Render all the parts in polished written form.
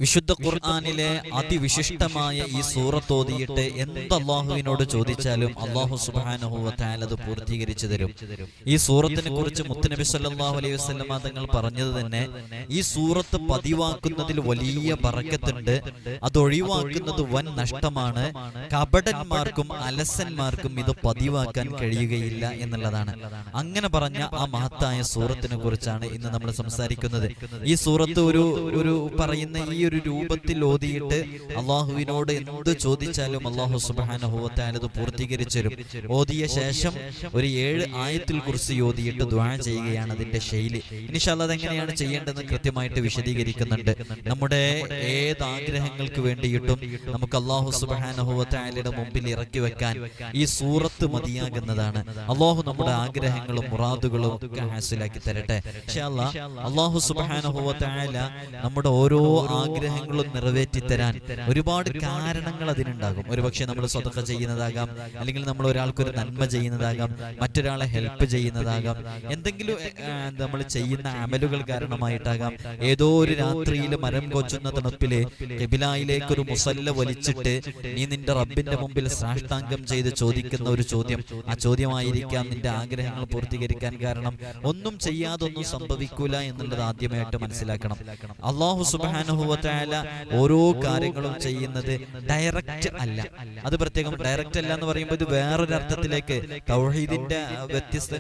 വിശുദ്ധ ഖുർആനിലെ അതിവിശിഷ്ടമായ ഈ സൂറത്ത് ഓതിയിട്ട് എന്ത് അള്ളാഹുവിനോട് ചോദിച്ചാലും അള്ളാഹു സുബ്ഹാനഹു വ തആല അത് പൂർത്തീകരിച്ചു തരും. ഈ സൂറത്തിനെ കുറിച്ച് മുത്തുനബി സല്ലല്ലാഹു അലൈഹി വസല്ലമ തങ്ങൾ പറഞ്ഞത് തന്നെ ഈ സൂറത്ത് പതിവാക്കുന്നതിൽ വലിയ ബറക്കത്തുണ്ട്, അത് ഒഴിവാക്കുന്നത് വൻ നഷ്ടമാണ്, കപടന്മാർക്കും അലസന്മാർക്കും ഇത് പതിവാക്കാൻ കഴിയുകയില്ല എന്നുള്ളതാണ്. അങ്ങനെ പറഞ്ഞ ആ മഹത്തായ സൂറത്തിനെ കുറിച്ചാണ് ഇന്ന് നമ്മൾ സംസാരിക്കുന്നത്. ഈ സൂറത്ത് ഒരു പറയുന്ന ഈ ഒരു രൂപത്തിൽ ഓതിയിട്ട് അള്ളാഹുവിനോട് എന്ത് ചോദിച്ചാലും അള്ളാഹു സുബ്ഹാനഹു വ തആല അത് പൂർത്തീകരിച്ചു തരും. ഓതിയ ശേഷം ഒരു 7 ആയത്തുൽ കുർസി ഓതിയിട്ട് ദുആ ചെയ്യുകയാണ് അതിന്റെ ശൈലി. ഇൻഷാ അല്ലാഹ് അതെങ്ങനെയാണ് ചെയ്യേണ്ടതെന്ന് കൃത്യമായിട്ട് വിശദീകരിക്കുന്നുണ്ട്. നമ്മുടെ ഏത് ആഗ്രഹങ്ങൾക്ക് വേണ്ടിയിട്ടും നമുക്ക് അള്ളാഹു സുബ്ഹാനഹു വ തആലയുടെ മുമ്പിൽ ഇറക്കി വെക്കാൻ ഈ സൂറത്ത് മതിയാകുന്നതാണ്. അള്ളാഹു നമ്മുടെ ആഗ്രഹങ്ങളും മുറാദുകളും ഒക്കെ ഹാസിലാക്കി തരട്ടെ ഇൻഷാ അല്ലാഹ്. അള്ളാഹു സുബ്ഹാനഹു വ തആല നമ്മുടെ ഓരോ ആഗ്രഹങ്ങളും നിറവേറ്റി തരാൻ ഒരുപാട് കാരണങ്ങൾ അതിനുണ്ടാകും. ഒരുപക്ഷെ നമ്മൾ സ്വതക്ക ചെയ്യുന്നതാകാം, അല്ലെങ്കിൽ നമ്മൾ ഒരാൾക്കൊരു നന്മ ചെയ്യുന്നതാകാം, മറ്റൊരാളെ ഹെൽപ്പ് ചെയ്യുന്നതാകാം, എന്തെങ്കിലും നമ്മൾ ചെയ്യുന്ന അമലുകൾ കാരണമായിട്ടാകാം. ഏതോ ഒരു രാത്രിയിൽ മരം കൊച്ചുന്ന തണുപ്പില് ഖിബിലയിലേക്കൊരു മുസല്ല വലിച്ചിട്ട് നീ നിന്റെ റബ്ബിന്റെ മുമ്പിൽ സാഷ്ടാംഗം ചെയ്ത് ചോദിക്കുന്ന ഒരു ചോദ്യം, ആ ചോദ്യമായിരിക്കാം നിന്റെ ആഗ്രഹങ്ങൾ പൂർത്തീകരിക്കാൻ കാരണം. ഒന്നും ചെയ്യാതൊന്നും സംഭവിക്കൂല എന്നുള്ളത് ആദ്യമായിട്ട് മനസ്സിലാക്കണം. അല്ലാഹു സുബ്ഹാനഹു വ തആല ഓരോ കാര്യങ്ങളും ചെയ്യുന്നത് ഡയറക്റ്റ് അല്ല. അത് പ്രത്യേകം ഡയറക്റ്റ് അല്ല എന്ന് പറയുമ്പോൾ ഇത് വേറൊരു അർത്ഥത്തിലേക്ക്, തൗഹീദിന്റെ വ്യത്യസ്ത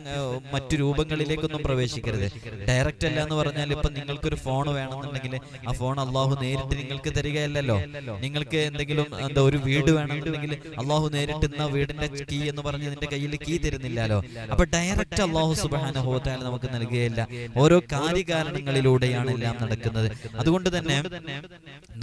മറ്റു രൂപങ്ങളിലേക്കൊന്നും പ്രവേശിക്കരുത്. ഡയറക്റ്റ് അല്ല എന്ന് പറഞ്ഞാൽ ഇപ്പൊ നിങ്ങൾക്കൊരു ഫോൺ വേണമെന്നുണ്ടെങ്കിൽ ആ ഫോൺ അള്ളാഹു നേരിട്ട് നിങ്ങൾക്ക് തരികയല്ലോ. നിങ്ങൾക്ക് എന്തെങ്കിലും ഒരു വീട് വേണമെന്നുണ്ടെങ്കിൽ അള്ളാഹു നേരിട്ട് ഇന്ന വീടിന്റെ കീ എന്ന് പറഞ്ഞ് നിന്റെ കയ്യിൽ കീ തരുന്നില്ലല്ലോ. അപ്പൊ ഡയറക്റ്റ് അള്ളാഹു സുബ്ഹാനഹു വ തആല നമുക്ക് നൽകുകയില്ല. ഓരോ കാര്യകാരണങ്ങളിലൂടെയാണ് എല്ലാം നടക്കുന്നത്. അതുകൊണ്ട് തന്നെ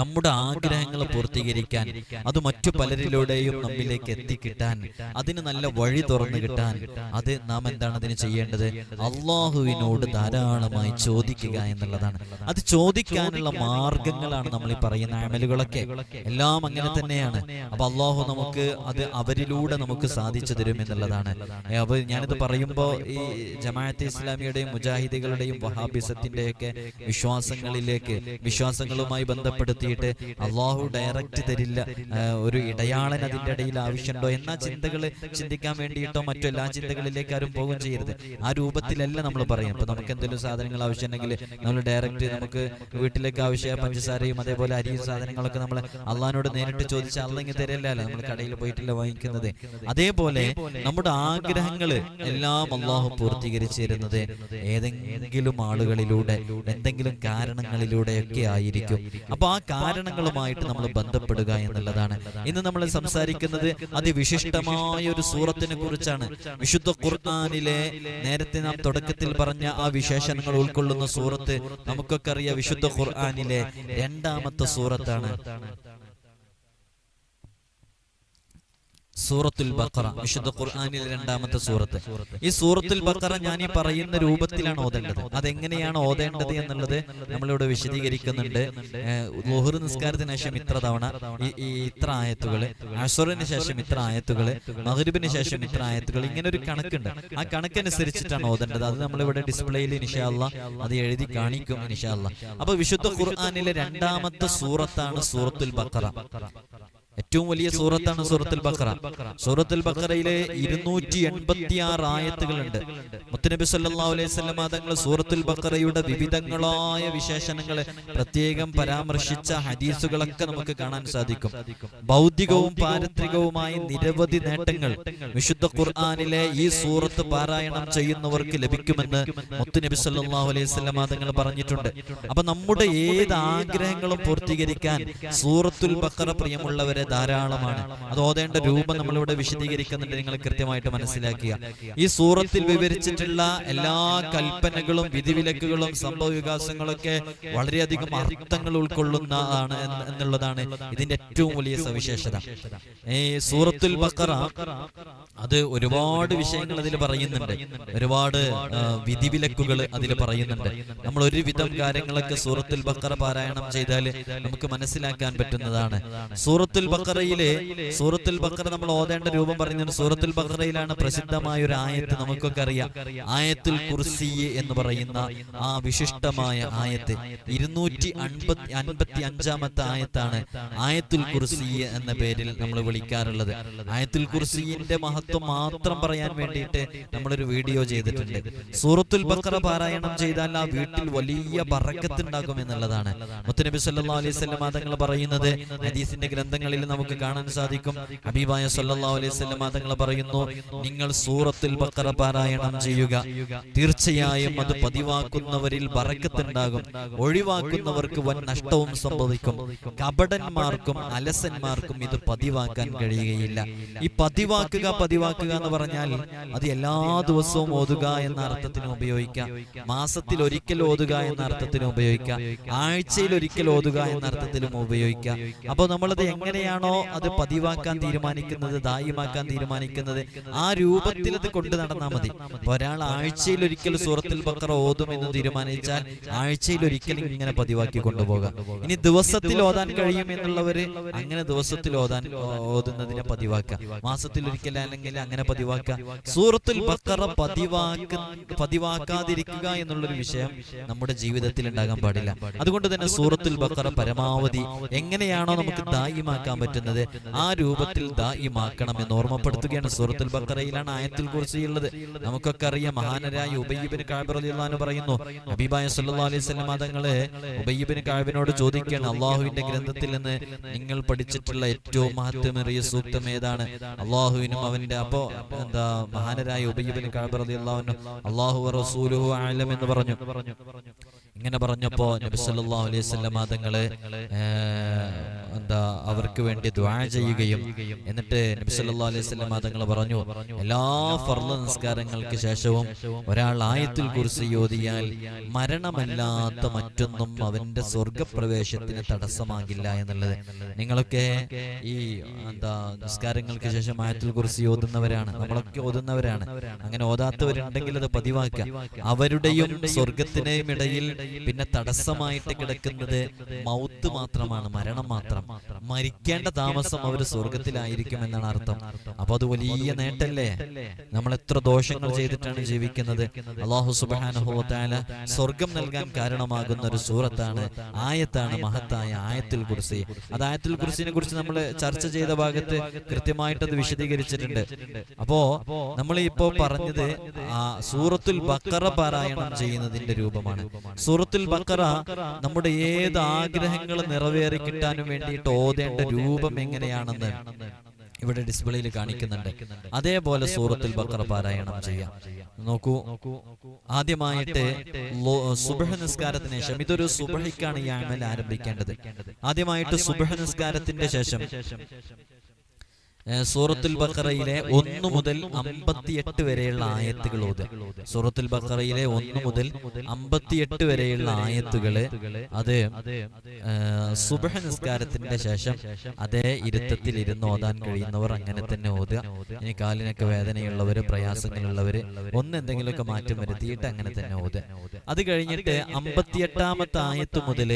നമ്മുടെ ആഗ്രഹങ്ങൾ പൂർത്തീകരിക്കാൻ, അത് മറ്റു പലരിലൂടെയും നമ്മിലേക്ക് എത്തിക്കിട്ടാൻ, അതിന് നല്ല വഴി തുറന്നു കിട്ടാൻ, അത് നാം എന്താണ് അതിന് ചെയ്യേണ്ടത്? അള്ളാഹുവിനോട് ധാരാളമായി ചോദിക്കുക എന്നുള്ളതാണ്. അത് ചോദിക്കാനുള്ള മാർഗങ്ങളാണ് നമ്മൾ ഈ പറയുന്ന അമലുകളൊക്കെ, എല്ലാം അങ്ങനെ തന്നെയാണ്. അപ്പൊ അള്ളാഹു നമുക്ക് അത് അവരിലൂടെ നമുക്ക് സാധിച്ചു തരും എന്നുള്ളതാണ്. അപ്പൊ ഞാനിത് പറയുമ്പോ ഈ ജമാഅത്തെ ഇസ്ലാമിയുടെയും മുജാഹിദുകളുടെയും വഹാബിസത്തിന്റെയൊക്കെ വിശ്വാസങ്ങളുമായി ബന്ധപ്പെടുത്തിയിട്ട് അള്ളാഹു ഡയറക്റ്റ് തരില്ല, ഒരു ഇടയാളൻ അതിന്റെ ഇടയിൽ ആവശ്യമുണ്ടോ എന്ന ചിന്തകൾ ചിന്തിക്കാൻ വേണ്ടിയിട്ടോ മറ്റു എല്ലാ ചിന്തകളിലേക്ക് ആരും പോകും ചെയ്യരുത്. ആ രൂപത്തിലല്ല നമ്മൾ പറയും. ഇപ്പൊ നമുക്ക് എന്തെങ്കിലും സാധനങ്ങൾ ആവശ്യമുണ്ടെങ്കിൽ നമ്മൾ ഡയറക്റ്റ് നമുക്ക് വീട്ടിലേക്ക് ആവശ്യമായ പഞ്ചസാരയും അതേപോലെ അരിയും സാധനങ്ങളൊക്കെ നമ്മൾ അള്ളാഹിനോട് നേരിട്ട് ചോദിച്ചാൽ അള്ളാഹ് തരില്ലല്ലോ, നമ്മൾ കടയിൽ പോയിട്ടല്ല വാങ്ങിക്കുന്നത്. അതേപോലെ നമ്മുടെ ആഗ്രഹങ്ങൾ എല്ലാം അള്ളാഹു പൂർത്തീകരിച്ചു തരുന്നത് ഏതെങ്കിലും ആളുകളിലൂടെ, എന്തെങ്കിലും കാരണങ്ങളിലൂടെയൊക്കെ ആയിരിക്കും. അപ്പൊ ആ കാരണങ്ങളുമായിട്ട് നമ്മൾ ബന്ധപ്പെടുക എന്നുള്ളതാണ്. ഇന്ന് നമ്മൾ സംസാരിക്കുന്നത് അതിവിശിഷ്ടമായ ഒരു സൂറത്തിനെ കുറിച്ചാണ്. വിശുദ്ധ ഖുർആനിലെ നേരത്തെ നാം തുടക്കത്തിൽ പറഞ്ഞ ആ വിശേഷണങ്ങൾ ഉൾക്കൊള്ളുന്ന സൂറത്ത് നമുക്കൊക്കെ അറിയാം. വിശുദ്ധ ഖുർആനിലെ 2ാമത്തെ സൂറത്താണ് സൂറത്തുൽ ബഖറ. വിശുദ്ധ ഖുർആനിലെ 2ാമത്തെ സൂറത്ത്. ഈ സൂറത്തുൽ ബഖറ ഞാൻ ഈ പറയുന്ന രൂപത്തിലാണ് ഓതേണ്ടത്. അതെങ്ങനെയാണ് ഓതേണ്ടത് എന്നുള്ളത് നമ്മളിവിടെ വിശദീകരിക്കുന്നുണ്ട്. ളുഹർ നിസ്കാരത്തിന് ശേഷം ഇത്ര തവണ ഇത്ര ആയത്തുകൾ, അസ്റിന് ശേഷം ഇത്ര ആയത്തുകൾ, മഗ്രിബിന് ശേഷം ഇത്ര ആയത്തുകൾ, ഇങ്ങനെ ഒരു കണക്കുണ്ട്. ആ കണക്കനുസരിച്ചിട്ടാണ് ഓതേണ്ടത്. അത് നമ്മളിവിടെ ഡിസ്പ്ലേയിൽ ഇൻഷാ അല്ലാഹ് അത് എഴുതി കാണിക്കും ഇൻഷാ അല്ലാഹ്. അപ്പൊ വിശുദ്ധ ഖുർആനിലെ 2ാമത്തെ സൂറത്താണ് സൂറത്തുൽ ബഖറ. ഏറ്റവും വലിയ സൂറത്താണ് സൂറത്തുൽ ബഖറ. സൂറത്തുൽ ബഖറയിലെ 286 ആയത്തുകളുണ്ട്. മുത്തുനബി സല്ലല്ലാഹു അലൈഹി വസല്ലം തങ്ങൾ സൂറത്തുൽ ബഖറയുടെ വിവിധങ്ങളായ വിശേഷണങ്ങൾ പ്രത്യേകം പരാമർശിച്ച ഹദീസുകളൊക്കെ നമുക്ക് കാണാൻ സാധിക്കും. ഭൗതികവും പാരത്രികവുമായ നിരവധി നേട്ടങ്ങൾ വിശുദ്ധ ഖുർആനിലെ ഈ സൂറത്ത് പാരായണം ചെയ്യുന്നവർക്ക് ലഭിക്കുമെന്ന് മുത്തുനബി സല്ലല്ലാഹു അലൈഹി വസല്ലം തങ്ങൾ പറഞ്ഞിട്ടുണ്ട്. അപ്പൊ നമ്മുടെ ഏത് ആഗ്രഹങ്ങളും പൂർത്തീകരിക്കാൻ സൂറത്തുൽ ബഖറ പ്രിയമുള്ളവരെ ധാരാളമാണ്. അത് ഓതേണ്ട രൂപം നമ്മളിവിടെ വിശദീകരിക്കുന്നുണ്ട്, നിങ്ങൾ കൃത്യമായിട്ട് മനസ്സിലാക്കുക. ഈ സൂറത്തിൽ വിവരിച്ചിട്ടുള്ള എല്ലാ കൽപ്പനകളും വിധിവിലക്കുകളും സംഭവ വികാസങ്ങളൊക്കെ വളരെയധികം അർത്ഥങ്ങൾ ഉൾക്കൊള്ളുന്നതാണ് എന്നുള്ളതാണ് ഇതിന്റെ ഏറ്റവും വലിയ സവിശേഷത. ഈ സൂറത്തുൽ ബഖറ അത് ഒരുപാട് വിഷയങ്ങൾ അതിൽ പറയുന്നുണ്ട്, ഒരുപാട് വിധിവിലക്കുകൾ അതിൽ പറയുന്നുണ്ട്. നമ്മൾ ഒരുവിധം കാര്യങ്ങളൊക്കെ സൂറത്തുൽ ബഖറ പാരായണം ചെയ്താൽ നമുക്ക് മനസ്സിലാക്കാൻ പറ്റുന്നതാണ്. സൂറത്തുൽ ബഖറ സൂറത്തുൽ ബഖറ നമ്മൾ ഓതേണ്ട രൂപം പറയുന്നത് സൂറത്തുൽ ബഖറയിലാണ് പ്രസിദ്ധമായ ഒരു ആയത്ത് നമുക്കൊക്കെ അറിയാം. ആയത്തുൽ കുർസി എന്ന് പറയുന്ന ആ വിശിഷ്ടമായ ആയത്ത് 255-ാമത്തെ ആയത്താണ് ആയത്തുൽ കുർസി എന്ന പേരിൽ നമ്മൾ വിളിക്കാറുള്ളത്. ആയത്തുൽ കുർസിന്റെ മഹത്വം മാത്രം പറയാൻ വേണ്ടിയിട്ട് നമ്മളൊരു വീഡിയോ ചെയ്തിട്ടുണ്ട്. സൂറത്തുൽ ബഖറ പാരായണം ചെയ്താൽ ആ വീട്ടിൽ വലിയ ബറക്കത്ത് ഉണ്ടാകും എന്നുള്ളതാണ് മുത്തുനബി സല്ലല്ലാഹു അലൈഹി വസല്ലം തങ്ങൾ പറയുന്നത്. ഹദീസിന്റെ ഗ്രന്ഥങ്ങളിൽ നമുക്ക് കാണാൻ സാധിക്കും. ഹബീബായ സല്ലല്ലാഹു അലൈഹി വസല്ലം തങ്ങൾ പറയുന്നു, നിങ്ങൾ സൂറത്തുൽ ബഖറ പാരായണം ചെയ്യുക, തീർച്ചയായും അത് പതിവാക്കുന്നവരിൽ ബറക്കത്ത് ഉണ്ടാകും, ഒഴിവാക്കുന്നവർക്ക് വൻ നഷ്ടവും സംഭവിക്കും. കപടന്മാർക്കും അലസന്മാർക്കും ഇത് പതിവാക്കാൻ കഴിയുകയില്ല. ഈ പതിവാക്കുക എന്ന് പറഞ്ഞാൽ അത് എല്ലാ ദിവസവും ഓതുക എന്ന അർത്ഥത്തിന് ഉപയോഗിക്കാം, മാസത്തിൽ ഒരിക്കൽ ഓതുക എന്ന അർത്ഥത്തിന് ഉപയോഗിക്കാം, ആഴ്ചയിൽ ഒരിക്കൽ ഓതുക എന്ന അർത്ഥത്തിലും ഉപയോഗിക്കാം. അപ്പോൾ നമ്മളത് എങ്ങനെയാണോ അത് പതിവാക്കാൻ തീരുമാനിക്കുന്നത്, ദായിമാക്കാൻ തീരുമാനിക്കുന്നത്, ആ രൂപത്തിൽ അത് കൊണ്ടു നടന്നാൽ മതി. ഒരാൾ ആഴ്ചയിൽ ഒരിക്കൽ സൂറത്തുൽ ബഖറ ഓതും എന്ന് തീരുമാനിച്ചാൽ ആഴ്ചയിൽ ഒരിക്കൽ ഇങ്ങനെ പതിവാക്കി കൊണ്ടുപോകാം. ഇനി ദിവസത്തിൽ ഓതാൻ കഴിയും എന്നുള്ളവര് അങ്ങനെ ദിവസത്തിൽ ഓതുന്നതിനെ പതിവാക്കുക, മാസത്തിൽ ഒരിക്കൽ അല്ലെങ്കിൽ അങ്ങനെ പതിവാക്കുക. സൂറത്തുൽ ബഖറ പതിവാക്കാതിരിക്കുക എന്നുള്ളൊരു വിഷയം നമ്മുടെ ജീവിതത്തിൽ ഉണ്ടാകാൻ പാടില്ല. അതുകൊണ്ട് തന്നെ സൂറത്തുൽ ബഖറ പരമാവധി എങ്ങനെയാണോ നമുക്ക് ദായിമാക്കാൻ പറ്റുന്നത് ആ രൂപത്തിൽ ദായിമാക്കണം എന്ന് ഓർമ്മപ്പെടുത്തുകയാണ്. സൂറത്തുൽ ബഖറയിലാണ് ആയത്തുൽ കുർസി ഉള്ളത്. നമുക്കൊക്കെ അറിയാം, മഹാനരായ ഉബയ്യ് ഇബ്നു കഅബ് റളിയല്ലാഹു അൻഹു പറയുന്നു, ഹബീബായ സല്ലല്ലാഹു അലൈഹി വസല്ലം തങ്ങളെ ഉബയ്യ് ഇബ്നു കഅബിനോട് ചോദിക്കുകയാണ്, അള്ളാഹുവിന്റെ ഗ്രന്ഥത്തിൽ നിന്ന് നിങ്ങൾ പഠിച്ചിട്ടുള്ള ഏറ്റവും മഹത്വമേറിയ സൂക്തം ഏതാണ്? അള്ളാഹുവിനും അവന്റെ മഹാനരായ ഉബയ്യ് ഇബ്നു കഅബ് റളിയല്ലാഹു അൻഹു അല്ലാഹു വറസൂലുഹു അഅലം എന്ന് പറഞ്ഞു. ഇങ്ങനെ പറഞ്ഞപ്പോ നബി സല്ലല്ലാഹു അലൈഹി വസല്ലം തങ്ങള് അവർക്ക് വേണ്ടി ദുആ ചെയ്യുകയും എന്നിട്ട് നബി സല്ലല്ലാഹു അലൈഹി വസല്ലം തങ്ങൾ പറഞ്ഞു, എല്ലാ ഫർള് നിസ്കാരങ്ങൾക്ക് ശേഷവും ഒരാൾ ആയത്തുൽ കുർസി ഓതിയാൽ മരണമല്ലാത്ത മറ്റൊന്നും അവന്റെ സ്വർഗപ്രവേശത്തിന് തടസ്സമാകില്ല എന്നുള്ളത്. നിങ്ങളൊക്കെ ഈ നിസ്കാരങ്ങൾക്ക് ശേഷം ആയത്തുൽ കുർസി ഓതുന്നവരാണ്, നമ്മളൊക്കെ ഓതുന്നവരാണ്. അങ്ങനെ ഓതാത്തവരുണ്ടെങ്കിൽ അത് പതിവാക്കുക. അവരുടെയും സ്വർഗത്തിന്റെയും ഇടയിൽ പിന്നെ തടസ്സമായിട്ട് കിടക്കുന്നത് മൗത്ത് മാത്രമാണ്, മരണം മാത്രം. മരിക്കേണ്ട താമസം അവർ സ്വർഗത്തിലായിരിക്കും എന്നാണ് അർത്ഥം. അപ്പൊ അത് വലിയ നേട്ടല്ലേ? നമ്മൾ എത്ര ദോഷങ്ങൾ ചെയ്തിട്ടാണ് ജീവിക്കുന്നത്. അല്ലാഹു സുബ്ഹാനഹു വ തആല സ്വർഗം നൽകാൻ കാരണമാകുന്ന ഒരു സൂറത്താണ്, ആയത്താണ് മഹത്തായ ആയത്തുൽ കുർസി. അത് ആയത്തുൽ കുർസിനെ കുറിച്ച് നമ്മൾ ചർച്ച ചെയ്ത ഭാഗത്ത് കൃത്യമായിട്ട് അത് വിശദീകരിച്ചിട്ടുണ്ട്. അപ്പോ നമ്മൾ ഇപ്പോ പറഞ്ഞത് സൂറത്തുൽ ബഖറ പാരായണം ചെയ്യുന്നതിന്റെ രൂപമാണ്. സൂറത്തുൽ ബഖറ നമ്മുടെ ഏത് ആഗ്രഹങ്ങൾ നിറവേറി കിട്ടാനും വേണ്ടിയിട്ട് ഓതേണ്ട രൂപം എങ്ങനെയാണെന്ന് ഇവിടെ ഡിസ്പ്ലേയിൽ കാണിക്കുന്നുണ്ട്. അതേപോലെ സൂറത്തുൽ ബഖറ പാരായണം ചെയ്യാം. നോക്കൂ, ആദ്യമായിട്ട് സുബ്ഹ് നിസ്കാരത്തിന് ശേഷം, ഇതൊരു സുബ്ഹിക്കാണ് ഈ അമൽ ആരംഭിക്കേണ്ടത്. ആദ്യമായിട്ട് സുബ്ഹ് നിസ്കാരത്തിന്റെ ശേഷം സൂറത്തുൽ ബഖറയിലെ 1 മുതൽ 58 വരെയുള്ള ആയത്തുകൾ ഓതുക. സൂറത്തുൽ ബഖറയിലെ 1 മുതൽ 58 വരെയുള്ള ആയത്തുകള് അത് സുബ്ഹ് നിസ്കാരത്തിന്റെ ശേഷം അതേ ഇരുത്തത്തിൽ ഇരുന്ന് ഓതാൻ കഴിയുന്നവർ അങ്ങനെ തന്നെ ഓതുക. ഇനി കാലിനൊക്കെ വേദനയുള്ളവര്, പ്രയാസങ്ങളുള്ളവര് എന്തെങ്കിലുമൊക്കെ മാറ്റം വരുത്തിയിട്ട് അങ്ങനെ തന്നെ ഓതുക. അത് കഴിഞ്ഞിട്ട് 58-ാമത്തെ ആയത്ത് മുതൽ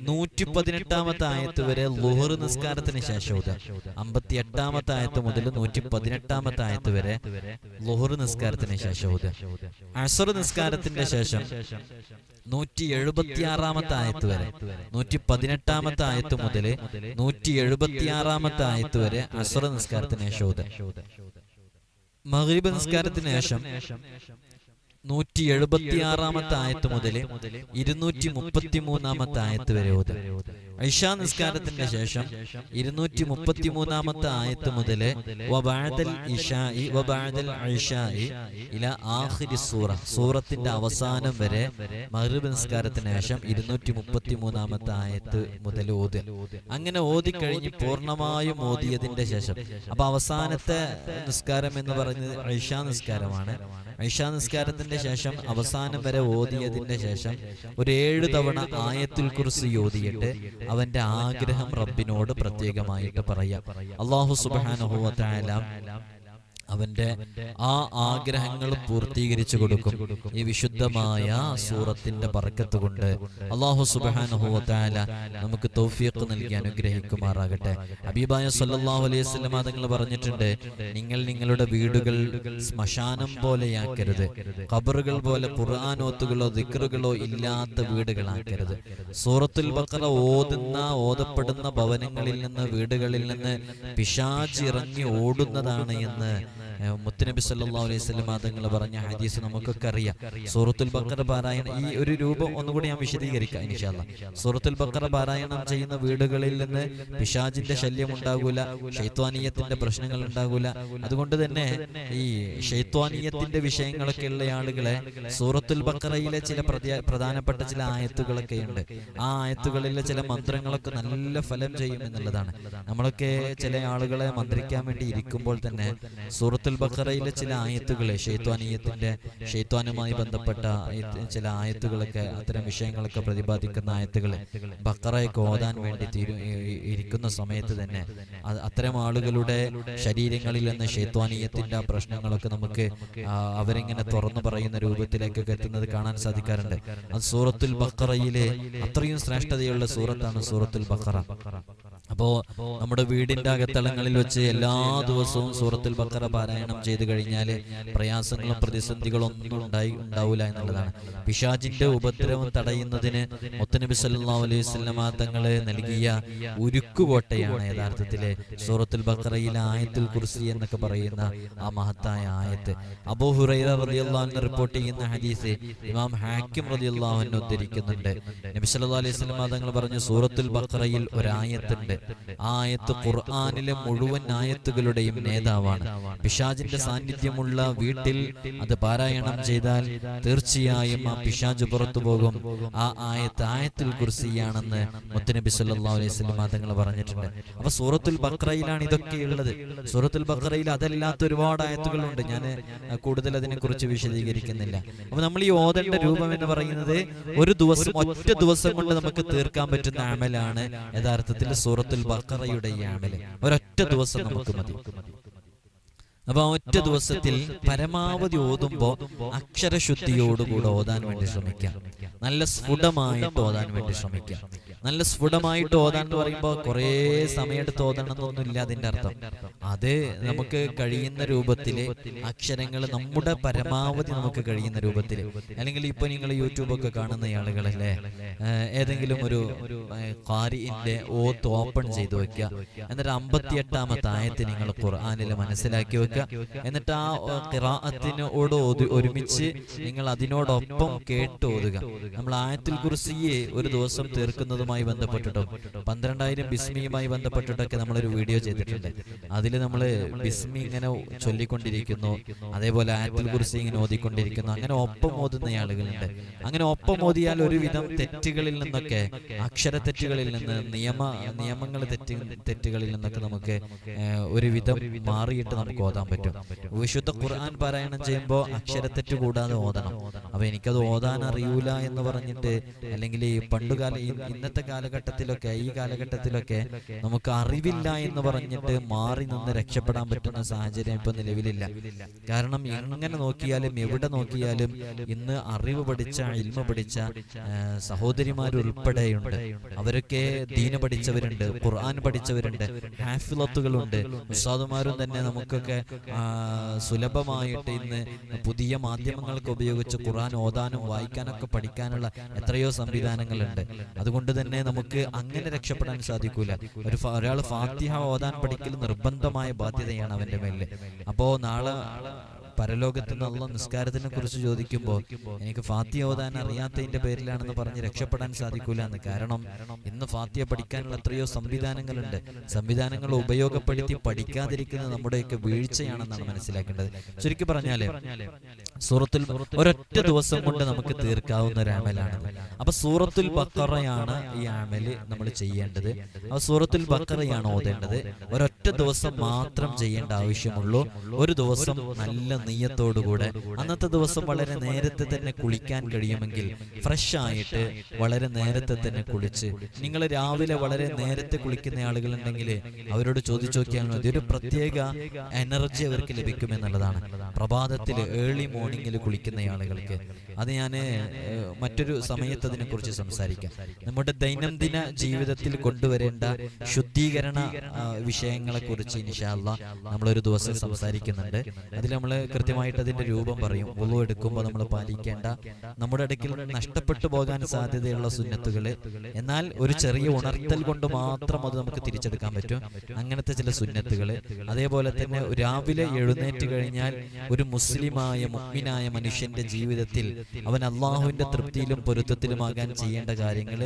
118-ാമത്തെ ആയത്ത് വരെ ളുഹർ നിസ്കാരത്തിന് ശേഷം ഓതുക. 58-ാമത്തെ ആയത്ത് മുതൽ 118-ാമത്തെ ആയത്ത് വരെ ളുഹർ നിസ്കാരത്തിന് ശേഷം ഓതുക. അസ്ർ നിസ്കാരത്തിന്റെ ശേഷം 176-ാമത്തെ ആയത്ത് വരെ, 118-ാമത്തെ ആയത്ത് മുതൽ 176-ാമത്തെ ആയത്ത് വരെ അസ്ർ നിസ്കാരത്തിന് ശേഷം ഓതുക. മഗ്രിബ് നിസ്കാരത്തിന് ശേഷം 176-ാമത്തെ ആയത്ത് മുതൽ 233-ാമത്തെ ആയത്ത് വരെ ഓതുക. ഇശാ നിസ്കാരത്തിന്റെ ശേഷം 233-ാമത്തെ ആയത്ത് മുതൽ വബഅദൽ ഇശാഇ വബഅദൽ ഇശാഇ ഇലാ ആഖിരി സൂറ, സൂറത്തിന്റെ അവസാനം വരെ മഗ്രിബ് നിസ്കാരത്തിന് ശേഷം 233-ാമത്തെ ആയത്ത് മുതൽ ഓതുക. അങ്ങനെ ഓതിക്കഴിഞ്ഞ് പൂർണ്ണമായും ഓതിയതിന്റെ ശേഷം, അപ്പൊ അവസാനത്തെ നിസ്കാരം എന്ന് പറയുന്നത് ഇശാ നിസ്കാരമാണ്. ഇശാ നിസ്കാരത്തിന്റെ ശേഷം അവസാനം വരെ ഓതിയതിന്റെ ശേഷം ഒരു 7 തവണ ആയത്തുൽ കുർസി ഓതിയിട്ട് അവന്റെ ആഗ്രഹം റബ്ബിനോട് പ്രത്യേകമായിട്ട് പറയാം. അല്ലാഹു സുബ്ഹാനഹു വ തആല അവന്റെ ആ ആഗ്രഹങ്ങൾ പൂർത്തീകരിച്ചു കൊടുക്കും. ഈ വിശുദ്ധമായ സൂറത്തിന്റെ ബർക്കത്ത് കൊണ്ട് അല്ലാഹു സുബ്ഹാനഹു വ തആല നമുക്ക് തൗഫീഖ് നൽകി അനുഗ്രഹിക്കുമാറാകട്ടെ. ഹബീബായ സല്ലല്ലാഹു അലൈഹി വസല്ലം തങ്ങൾ പറഞ്ഞിട്ടുണ്ട്, നിങ്ങൾ നിങ്ങളുടെ വീടുകൾ ശ്മശാനം പോലെയാക്കരുത്, ഖബറുകൾ പോലെ ഖുർആനോത്തുകളോ ദിക്റുകളോ ഇല്ലാത്ത വീടുകളാക്കരുത്. സൂറത്തുൽ ബഖറ ഓതപ്പെടുന്ന ഭവനങ്ങളിൽ നിന്ന്, വീടുകളിൽ നിന്ന് പിശാച് ഇറങ്ങി ഓടുന്നതാണ് എന്ന് മുത്തുനബി സല്ലല്ലാഹു അലൈഹി വസല്ലം തങ്ങൾ പറഞ്ഞ ഹദീസ് നമുക്കൊക്കെ അറിയാം. സൂറത്തുൽ ബഖറ പാരായണം, ഈ ഒരു രൂപം ഒന്നുകൂടി ഞാൻ വിശദീകരിക്കാം ഇൻഷാ അല്ലാഹ്. സൂറത്തുൽ ബഖറ പാരായണം ചെയ്യുന്ന വീടുകളിൽ നിന്ന് പിശാചിന്റെ ശല്യം ഉണ്ടാകൂല, ശൈത്വാനീയത്തിന്റെ പ്രശ്നങ്ങൾ ഉണ്ടാകൂല. അതുകൊണ്ട് തന്നെ ഈ ശൈത്വാനീയത്തിന്റെ വിഷയങ്ങളൊക്കെ ഉള്ള ആളുകളെ സൂറത്തുൽ ബഖറയിലെ ചില പ്രധാനപ്പെട്ട ചില ആയത്തുകളൊക്കെ ഉണ്ട്. ആ ആയത്തുകളിലെ ചില മന്ത്രങ്ങളൊക്കെ നല്ല ഫലം ചെയ്യും എന്നുള്ളതാണ്. നമ്മളൊക്കെ ചില ആളുകളെ മന്ത്രിക്കാൻ വേണ്ടി ഇരിക്കുമ്പോൾ തന്നെ സൂറത്തുൽ ബഖറയിലെ ചില ആയത്തുകളെ, ഷെയ്ത്വാനുമായി ബന്ധപ്പെട്ട ചില ആയത്തുകളൊക്കെ, അത്തരം വിഷയങ്ങളൊക്കെ പ്രതിപാദിക്കുന്ന ആയത്തുകളെ ബഖറയൊക്കെ ഓതാൻ വേണ്ടി ഇരിക്കുന്ന സമയത്ത് തന്നെ അത്തരം ആളുകളുടെ ശരീരങ്ങളിൽ നിന്ന് ഷെയ്ത്വാനീയത്തിന്റെ പ്രശ്നങ്ങളൊക്കെ നമുക്ക് അവരിങ്ങനെ തുറന്നു പറയുന്ന രൂപത്തിലേക്കൊക്കെ എത്തുന്നത് കാണാൻ സാധിക്കാറുണ്ട്. അത് സൂറത്തുൽ ബഖറയിലെ അത്രയും ശ്രേഷ്ഠതയുള്ള സൂറത്താണ് സൂറത്തുൽ ബഖറ. അപ്പോ നമ്മുടെ വീടിന്റെ അകത്തളങ്ങളിൽ വെച്ച് എല്ലാ ദിവസവും സൂറത്തുൽ ബഖറ പാരായണം ചെയ്തു കഴിഞ്ഞാൽ പ്രയാസങ്ങളും പ്രതിസന്ധികളും ഒന്നും ഉണ്ടാവില്ല എന്നുള്ളതാണ്. പിശാചിന്റെ ഉപദ്രവം തടയുന്നതിന് മുത്തുനബി സല്ലല്ലാഹു അലൈഹി വസല്ലം തങ്ങളെ നൽകിയ ഉരുക്കുകോട്ടയാണ് യഥാർത്ഥത്തിലെ സൂറത്തുൽ ബഖറയിലെ ആയത്തുൽ കുർസി എന്നൊക്കെ പറയുന്ന ആ മഹത്തായ ആയത്ത്. അബൂ ഹുറൈറ റളിയല്ലാഹു അൻഹു റിപ്പോർട്ട് ചെയ്യുന്ന ഹദീസ് ഇമാം ഹാക്കിം റളിയല്ലാഹു അൻഹു ഉദ്ധരിക്കുന്നുണ്ട്. നബി സല്ലല്ലാഹു അലൈഹി വസല്ലം തങ്ങൾ പറഞ്ഞു, സൂറത്തുൽ ബഖറയിൽ ഒരു ആയത്തുണ്ട്, ആ ആയത്ത് ഖുർആനിലെ മുഴുവൻ ആയത്തുകളുടെയും നേതാവാണ്. പിശാചിന്റെ സാന്നിധ്യമുള്ള വീട്ടിൽ അത് പാരായണം ചെയ്താൽ തീർച്ചയായും ആ പിശാച് പുറത്തു പോകും. ആ ആയത്തുൽ കുർസിയാണെന്ന് മുത്തുനബി സല്ലല്ലാഹു അലൈഹി വസല്ലം തങ്ങൾ പറഞ്ഞിട്ടുണ്ട്. അപ്പൊ സൂറത്തുൽ ബഖറയിലാണ് ഇതൊക്കെ ഉള്ളത്. സൂറത്തുൽ ബഖറയിൽ അതല്ലാത്ത ഒരുപാട് ആയത്തുകളുണ്ട്. ഞാൻ കൂടുതൽ അതിനെ കുറിച്ച് വിശദീകരിക്കുന്നില്ല. അപ്പൊ നമ്മൾ ഈ ഓതേണ്ട രൂപം എന്ന് പറയുന്നത് ഒരു ദിവസം, ഒറ്റ ദിവസം കൊണ്ട് നമുക്ക് തീർക്കാൻ പറ്റുന്ന അമലാണ് യഥാർത്ഥത്തിൽ സൂറത്തുൽ ബഖറയുടെ ഈ അമല്. ഒരൊറ്റ ദിവസം നമുക്ക് മതി. അപ്പൊ ഒറ്റ ദിവസത്തിൽ പരമാവധി ഓതുമ്പോ അക്ഷരശുദ്ധിയോടുകൂടെ ഓതാൻ വേണ്ടി ശ്രമിക്കാം. നല്ല സ്ഫുടമായിട്ട് ഓതാൻ വേണ്ടി ശ്രമിക്കാം. നല്ല സ്ഫുടമായിട്ട് ഓതാൻ എന്ന് പറയുമ്പോൾ കുറേ സമയമെടുത്ത് ഓതണം എന്നൊന്നുമില്ല അതിന്റെ അർത്ഥം. അത് നമുക്ക് കഴിയുന്ന രൂപത്തില് അക്ഷരങ്ങൾ നമ്മുടെ പരമാവധി നമുക്ക് കഴിയുന്ന രൂപത്തില്. അല്ലെങ്കിൽ ഇപ്പൊ നിങ്ങൾ യൂട്യൂബൊക്കെ കാണുന്ന ആളുകളല്ലേ, ഏതെങ്കിലും ഒരു ഖാരിഇന്റെ ഓത്ത് ഓപ്പൺ ചെയ്ത് വെക്കുക. എന്നിട്ട് 58-ാമത്തെ ആയത്ത് നിങ്ങൾ ഖുർആനിൽ മനസ്സിലാക്കി വെക്കുക. എന്നിട്ട് ആ ഖിറാഅത്തിനോട് ഒരുമിച്ച് നിങ്ങൾ അതിനോടൊപ്പം കേട്ട് ഓതുക. നമ്മൾ ആയത്തുൽ കുർസിയെ ഒരു ദിവസം തീർക്കുന്നതുമായി ബന്ധപ്പെട്ടിട്ടും 12,000 ബിസ്മിയുമായി ബന്ധപ്പെട്ടിട്ടൊക്കെ നമ്മളൊരു വീഡിയോ ചെയ്തിട്ടുണ്ട്. അതിൽ നമ്മൾ ബിസ്മി ഇങ്ങനെ ചൊല്ലിക്കൊണ്ടിരിക്കുന്നു, അതേപോലെ ആയത്തുൽ കുർസി ഇങ്ങനെ ഓതിക്കൊണ്ടിരിക്കുന്നു. അങ്ങനെ ഒപ്പം ഓതുന്ന ആളുകളുണ്ട്. അങ്ങനെ ഒപ്പം ഓതിയാൽ ഒരുവിധം തെറ്റുകളിൽ നിന്നൊക്കെ, അക്ഷരത്തെറ്റുകളിൽ നിന്ന്, നിയമങ്ങൾ തെറ്റുകളിൽ നിന്നൊക്കെ നമുക്ക് ഒരുവിധം മാറിയിട്ട് നമുക്ക് ഓതാൻ പറ്റും. വിശുദ്ധ ഖുർആൻ പാരായണം ചെയ്യുമ്പോൾ അക്ഷരത്തെറ്റ് കൂടാതെ ഓതണം. അപ്പൊ എനിക്കത് ഓതാൻ അറിയൂല എന്ന് പറഞ്ഞിട്ട്, അല്ലെങ്കിൽ ഈ പണ്ടുകാല ഇന്നത്തെ കാലഘട്ടത്തിലൊക്കെ, ഈ കാലഘട്ടത്തിലൊക്കെ നമുക്ക് അറിവില്ല എന്ന് പറഞ്ഞിട്ട് മാറി നിന്ന് രക്ഷപ്പെടാൻ പറ്റുന്ന സാഹചര്യം ഇപ്പൊ നിലവിലില്ല. കാരണം എങ്ങനെ നോക്കിയാലും എവിടെ നോക്കിയാലും ഇന്ന് അറിവ് പഠിച്ച, ഇൽമ പഠിച്ച സഹോദരിമാരുൾപ്പെടെയുണ്ട്. അവരൊക്കെ ദീന് പഠിച്ചവരുണ്ട്, ഖുർആൻ പഠിച്ചവരുണ്ട്, ഹാഫിളത്തുകളുണ്ട്. ഉസ്താദുമാരും തന്നെ നമുക്കൊക്കെ സുലഭമായിട്ട് ഇന്ന് പുതിയ മാധ്യമങ്ങളൊക്കെ ഉപയോഗിച്ച് ഖുർആൻ ഓതാനും വായിക്കാനൊക്കെ പഠിക്കാനുള്ള എത്രയോ സംവിധാനങ്ങളുണ്ട്. അതുകൊണ്ട് തന്നെ നമുക്ക് അങ്ങനെ രക്ഷപ്പെടാൻ സാധിക്കൂല. ഒരാൾ ഫാത്തിഹ ഓതാൻ പഠിക്കൽ നിർബന്ധമായ ബാധ്യതയാണ് അവന്റെ മേലിൽ. അപ്പോ നാളെ പരലോകത്ത് നിന്ന് അല്ലാഹ് നിസ്കാരത്തിനെ കുറിച്ച് ചോദിക്കുമ്പോൾ എനിക്ക് ഫാത്തിഹ ഓതാൻ അറിയാത്തതിന്റെ പേരിലാണെന്ന് പറഞ്ഞ് രക്ഷപ്പെടാൻ സാധിക്കൂല എന്ന്. കാരണം ഇന്ന് ഫാത്തിഹ പഠിക്കാനുള്ള എത്രയോ സംവിധാനങ്ങളുണ്ട്. സംവിധാനങ്ങൾ ഉപയോഗപ്പെടുത്തി പഠിക്കാതിരിക്കുന്നത് നമ്മുടെയൊക്കെ വീഴ്ചയാണെന്നാണ് മനസ്സിലാക്കേണ്ടത്. ചുരുക്കി പറഞ്ഞാല് സൂറത്തുൽ ഒരൊറ്റ ദിവസം കൊണ്ട് നമുക്ക് തീർക്കാവുന്ന ഒരു അമലാണ്. അപ്പൊ സൂറത്തുൽ ബഖറയാണ് ഈ അമല് നമ്മൾ ചെയ്യേണ്ടത്. അപ്പൊ സൂറത്തുൽ ബഖറയാണ് ഓതേണ്ടത്. ഒരൊറ്റ ദിവസം മാത്രം ചെയ്യേണ്ട ആവശ്യമുള്ളൂ. ഒരു ദിവസം നല്ല നെയ്യത്തോടുകൂടെ അന്നത്തെ ദിവസം വളരെ നേരത്തെ തന്നെ കുളിക്കാൻ കഴിയുമെങ്കിൽ ഫ്രഷ് ആയിട്ട് വളരെ നേരത്തെ തന്നെ കുളിച്ച്, നിങ്ങൾ രാവിലെ വളരെ നേരത്തെ കുളിക്കുന്ന ആളുകളുണ്ടെങ്കിൽ അവരോട് ചോദിച്ചു നോക്കിയാൽ മതി, ഒരു പ്രത്യേക എനർജി അവർക്ക് ലഭിക്കുമെന്നുള്ളതാണ്. പ്രഭാതത്തിൽ ഏർലി മോർണിംഗിൽ കുളിക്കുന്ന ആളുകൾക്ക് അത് ഞാൻ മറ്റൊരു സമയത്ത് അതിനെക്കുറിച്ച് സംസാരിക്കാം. നമ്മുടെ ദൈനംദിന ജീവിതത്തിൽ കൊണ്ടുവരേണ്ട ശുദ്ധീകരണ വിഷയങ്ങളെ കുറിച്ച് ഇൻഷാ അല്ലാഹ് നമ്മളൊരു ദിവസം സംസാരിക്കുന്നുണ്ട്. അതിൽ നമ്മൾ കൃത്യമായിട്ട് അതിന്റെ രൂപം പറയും. വുളു എടുക്കുമ്പോൾ നമ്മൾ പാലിക്കേണ്ട, നമ്മുടെ അടുക്കിൽ നഷ്ടപ്പെട്ടു പോകാൻ സാധ്യതയുള്ള സുന്നത്തുകൾ, എന്നാൽ ഒരു ചെറിയ ഉണർത്തൽ കൊണ്ട് മാത്രം അത് നമുക്ക് തിരിച്ചെടുക്കാൻ പറ്റും, അങ്ങനത്തെ ചില സുന്നത്തുകൾ. അതേപോലെ തന്നെ രാവിലെ എഴുന്നേറ്റ് കഴിഞ്ഞാൽ ഒരു മുസ്ലിമായ മുഅ്മിനായ മനുഷ്യന്റെ ജീവിതത്തിൽ അവൻ അള്ളാഹുവിന്റെ തൃപ്തിയിലും പൊരുത്തത്തിലുമാകാൻ ചെയ്യേണ്ട കാര്യങ്ങൾ,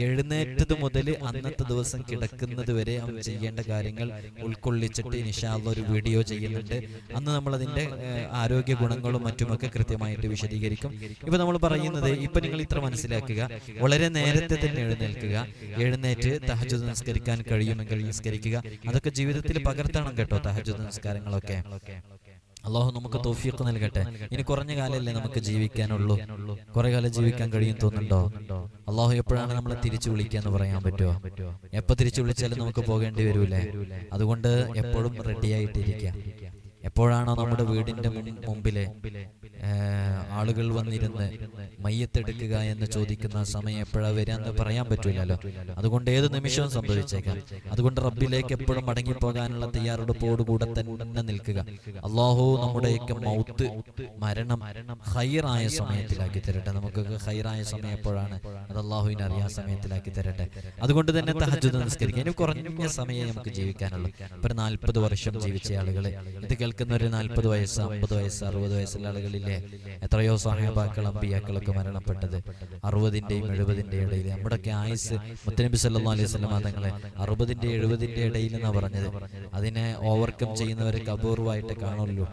എഴുന്നേറ്റത് മുതൽ അന്നത്തെ ദിവസം കിടക്കുന്നത് വരെ അവൻ ചെയ്യേണ്ട കാര്യങ്ങൾ ഉൾക്കൊള്ളിച്ചിട്ട് ഇൻഷാ അല്ലാഹ് ഒരു വീഡിയോ ചെയ്യുന്നുണ്ട്. അന്ന് നമ്മൾ അതിന്റെ ആരോഗ്യ ഗുണങ്ങളും മറ്റുമൊക്കെ കൃത്യമായിട്ട് വിശദീകരിക്കും. ഇപ്പൊ നമ്മൾ പറയുന്നത്, ഇപ്പൊ നിങ്ങൾ ഇത്ര മനസ്സിലാക്കുക, വളരെ നേരത്തെ തന്നെ എഴുന്നേൽക്കുക, എഴുന്നേറ്റ് തഹജ്ജുദ് നിസ്കരിക്കാൻ കഴിയുമെങ്കിൽ നിസ്കരിക്കുക. അതൊക്കെ ജീവിതത്തിൽ പകർത്തണം കേട്ടോ, തഹജ്ജുദ് നിസ്കാരങ്ങളൊക്കെ. അള്ളാഹു നമുക്ക് തൗഫീഖ് നൽകട്ടെ. ഇനി കുറഞ്ഞ കാലമല്ലേ നമുക്ക് ജീവിക്കാനുള്ളൂ, കുറെ കാലം ജീവിക്കാൻ കഴിയും തോന്നുന്നുണ്ടോ? അള്ളാഹു എപ്പോഴാണ് നമ്മളെ തിരിച്ചു വിളിക്കുക എന്ന് പറയാൻ പറ്റുമോ? എപ്പോ തിരിച്ചു വിളിച്ചാലും നമുക്ക് പോകേണ്ടി വരൂലേ? അതുകൊണ്ട് എപ്പോഴും റെഡി ആയിട്ടിരിക്കുക. എപ്പോഴാണോ നമ്മുടെ വീടിന്റെ മുമ്പിലെ ആളുകൾ വന്നിരുന്ന് മയ്യത്തെടുക്കുക എന്ന് ചോദിക്കുന്ന സമയം എപ്പോഴാണ് വരാന്ന് പറയാൻ പറ്റൂലല്ലോ. അതുകൊണ്ട് ഏത് നിമിഷവും സംഭവിച്ചേക്കാം. അതുകൊണ്ട് റബ്ബിലേക്ക് എപ്പോഴും മടങ്ങിപ്പോകാനുള്ള തയ്യാറെടുപ്പോടുകൂടെ തന്നെ നിൽക്കുക. അള്ളാഹു നമ്മുടെയൊക്കെ മൗത്ത്, മരണം ഖൈറായ സമയത്തിലാക്കി തരട്ടെ. നമുക്കൊക്കെ ഖൈറായ സമയം എപ്പോഴാണ് അത് അള്ളാഹുവിനെ അറിയാൻ സമയത്തിലാക്കി തരട്ടെ. അതുകൊണ്ട് തന്നെ തഹജ്ജുദ് നിസ്കരിക്കുക. ഇനി കുറഞ്ഞ സമയം നമുക്ക് ജീവിക്കാനുള്ളൂ. ഇപ്പൊ 40 വർഷം ജീവിച്ച ആളുകൾ, ഇത് കേൾക്കുന്ന ഒരു 40 വയസ്സ്, 50 വയസ്സ്, 60 വയസ്സുള്ള ആളുകളില്ലേ? എത്രയോ സഹാബാക്കൾ, അമ്പിയാക്കളൊക്കെ മരണപ്പെട്ടത് 60ന്റെയും 70ന്റെയും ഇടയിൽ. നമ്മുടെയൊക്കെ ആയുസ് മുത്തനബി സല്ലല്ലാഹു അലൈഹി വസല്ലം തങ്ങളെ 60ന്റെയും 70ന്റെയും ഇടയിൽ എന്നാ പറഞ്ഞത്. അതിനെ ഓവർകം ചെയ്യുന്നവരൊക്കെ അപൂർവമായിട്ട് കാണുള്ളൂ.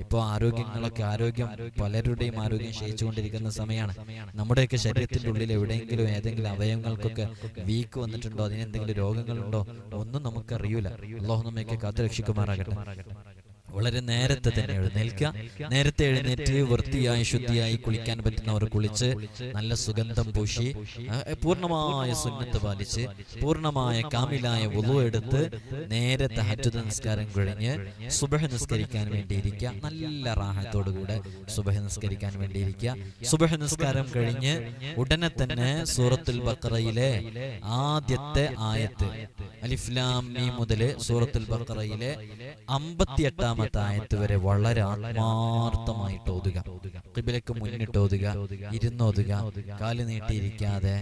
ഇപ്പോൾ ആരോഗ്യം പലരുടെയും ആരോഗ്യം ക്ഷയിച്ചുകൊണ്ടിരിക്കുന്ന സമയമാണ്. നമ്മുടെയൊക്കെ ശരീരത്തിന്റെ ഉള്ളിൽ എവിടെയെങ്കിലും ഏതെങ്കിലും അവയവങ്ങൾക്കൊക്കെ വീക്ക് വന്നിട്ടുണ്ടോ, അതിനെന്തെങ്കിലും രോഗങ്ങളുണ്ടോ, ഒന്നും നമുക്കറിയൂല. അല്ലാഹു നമ്മയൊക്കെ കാത്തുരക്ഷിക്കുമാറാകട്ടെ. വളരെ നേരത്തെ തന്നെ എഴുന്നേൽക്കുക. നേരത്തെ എഴുന്നേറ്റ് വൃത്തിയായി ശുദ്ധിയായി കുളിക്കാൻ പറ്റുന്നവർ കുളിച്ച് നല്ല സുഗന്ധം പൂശി പൂർണ്ണമായ സുന്നത്ത് പാലിച്ച് പൂർണ്ണമായ കാമിലായ വുളു എടുത്ത് നേരെ തഹജ്ജുദ് നിസ്കാരം കഴിഞ്ഞ് സുബ്ഹ് നിസ്കരിക്കാൻ വേണ്ടിയിരിക്കുക. നല്ല റാഹത്തോടുകൂടെ സുബ്ഹ് നിസ്കരിക്കാൻ വേണ്ടിയിരിക്കുക. സുബ്ഹ് നിസ്കാരം കഴിഞ്ഞ് ഉടനെ തന്നെ സൂറത്തുൽ ബഖറയിലെ ആദ്യത്തെ ആയത്ത് അലിഫ് ലാം മീം മുതൽ സൂറത്തുൽ ബഖറയിലെ 58 ആയത്ത് വരെ വളരെ ആത്മാർത്ഥമായിട്ട് ഓതുക. ഖിബിലക്ക് മുന്നിട്ട് ഓതുക, ഇരുന്നോതുക, കാല് നീട്ടിയിരിക്കാതെ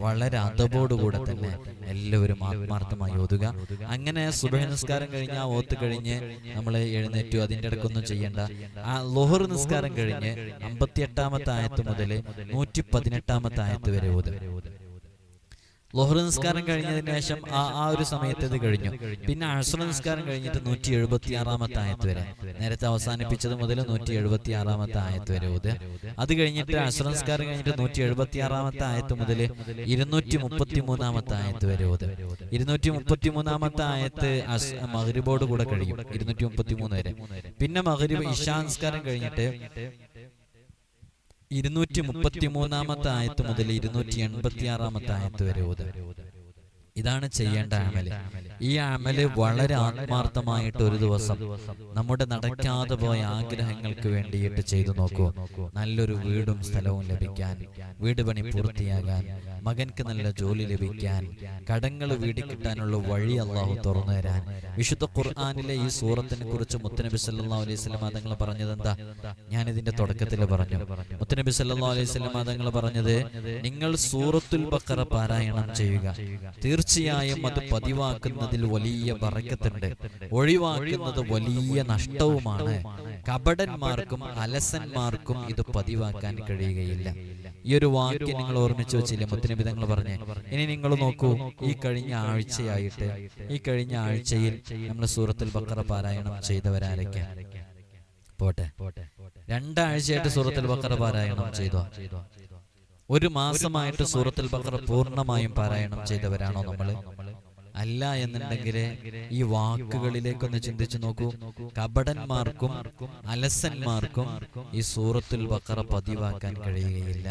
വളരെ അദബോടുകൂടെ തന്നെ എല്ലാവരും ആത്മാർത്ഥമായി ഓതുക. അങ്ങനെ സുബ്ഹ് നിസ്കാരം കഴിഞ്ഞ് ആ ഓത്ത് കഴിഞ്ഞ് നമ്മൾ എഴുന്നേറ്റു. അതിൻ്റെ ഇടയ്ക്കൊന്നും ചെയ്യേണ്ട. ആ ളുഹർ നിസ്കാരം കഴിഞ്ഞ് 58 ആയത്ത് മുതൽ 118 ആയത്ത് വരെ ഓതുക. ളുഹർ നിസ്കാരം കഴിഞ്ഞതിന് ശേഷം ആ ഒരു സമയത്ത് ഇത് കഴിഞ്ഞു. പിന്നെ അസ്ർ നിസ്കാരം കഴിഞ്ഞിട്ട് 176 ആയത്ത് വരെ, നേരത്തെ അവസാനിപ്പിച്ചത് മുതൽ 176 ആയത്ത് വരെ ഓതുക. അത് കഴിഞ്ഞിട്ട് അസ്ർ നിസ്കാരം കഴിഞ്ഞിട്ട് 176 ആയത്ത് മുതൽ 233 ആയത്ത് വരെ ഓതുക. 233 ആയത്ത് മഗ്രിബോട് കൂടെ കഴിയും, 233 വരെ. പിന്നെ മഗ്രിബ് ഇശാ നിസ്കാരം കഴിഞ്ഞിട്ട് 233 ആയത്ത് മുതൽ 286 ആയത്ത് വരെ ഓതുക. ഇതാണ് ചെയ്യേണ്ട അമല്. ഈ അമല് വളരെ ആത്മാർത്ഥമായിട്ട് ഒരു ദിവസം നമ്മുടെ നടക്കാതെ പോയ ആഗ്രഹങ്ങൾക്ക് വേണ്ടിയിട്ട് ചെയ്തു നോക്കൂ. നല്ലൊരു വീടും സ്ഥലവും ലഭിക്കാൻ, വീട് പണി പൂർത്തിയാകാൻ, മകൻക്ക് നല്ല ജോലി ലഭിക്കാൻ, കടങ്ങൾ വീടിക്കിട്ടാനുള്ള വഴി അള്ളാഹു തുറന്നു തരാൻ. വിശുദ്ധ ഖുർആനിലെ ഈ സൂറത്തിനെ കുറിച്ച് മുത്തനബി സല്ലല്ലാഹു അലൈഹി വസല്ലം തങ്ങൾ പറഞ്ഞത് എന്താ? ഞാൻ ഇതിന്റെ തുടക്കത്തിൽ പറഞ്ഞു. മുത്തനബി സല്ലല്ലാഹു അലൈഹി വസല്ലം തങ്ങൾ പറഞ്ഞത്, നിങ്ങൾ സൂറത്തുൽ ബഖറ പാരായണം ചെയ്യുക. തീർച്ചയായും അത് പതിവാക്കുന്നതിൽ വലിയ ബറക്കത്തുണ്ട്, ഒഴിവാക്കുന്നത് വലിയ നഷ്ടവുമാണ്. കപടന്മാർക്കും അലസന്മാർക്കും ഇത് പതിവാക്കാൻ കഴിയുകയില്ല. ഈ ഒരു വാക്യം നിങ്ങൾ ഓർമ്മിച്ചു വെച്ചില്ലേ? മുത്തനബി തങ്ങൾ പറഞ്ഞേ. ഇനി നിങ്ങൾ നോക്കൂ, ഈ കഴിഞ്ഞ ആഴ്ചയിൽ നമ്മൾ സൂറത്തുൽ ബഖറ പാരായണം ചെയ്തവരാരൊക്കെ? പോട്ടെ, 2 ആഴ്ചയായിട്ട് സൂറത്തുൽ ബഖറ പാരായണം ചെയ്തോ? 1 മാസമായിട്ട് സൂറത്തുൽ ബഖറ പൂർണ്ണമായും പാരായണം ചെയ്തവരാണോ നമ്മൾ? അല്ല എന്നുണ്ടെങ്കിൽ ഈ വാക്കുകളിലേക്കൊന്ന് ചിന്തിച്ചു നോക്കൂ. കപടന്മാർക്കും അലസന്മാർക്കും ഈ സൂറത്തുൽ ബഖറ പതിവാക്കാൻ കഴിയുകയില്ല.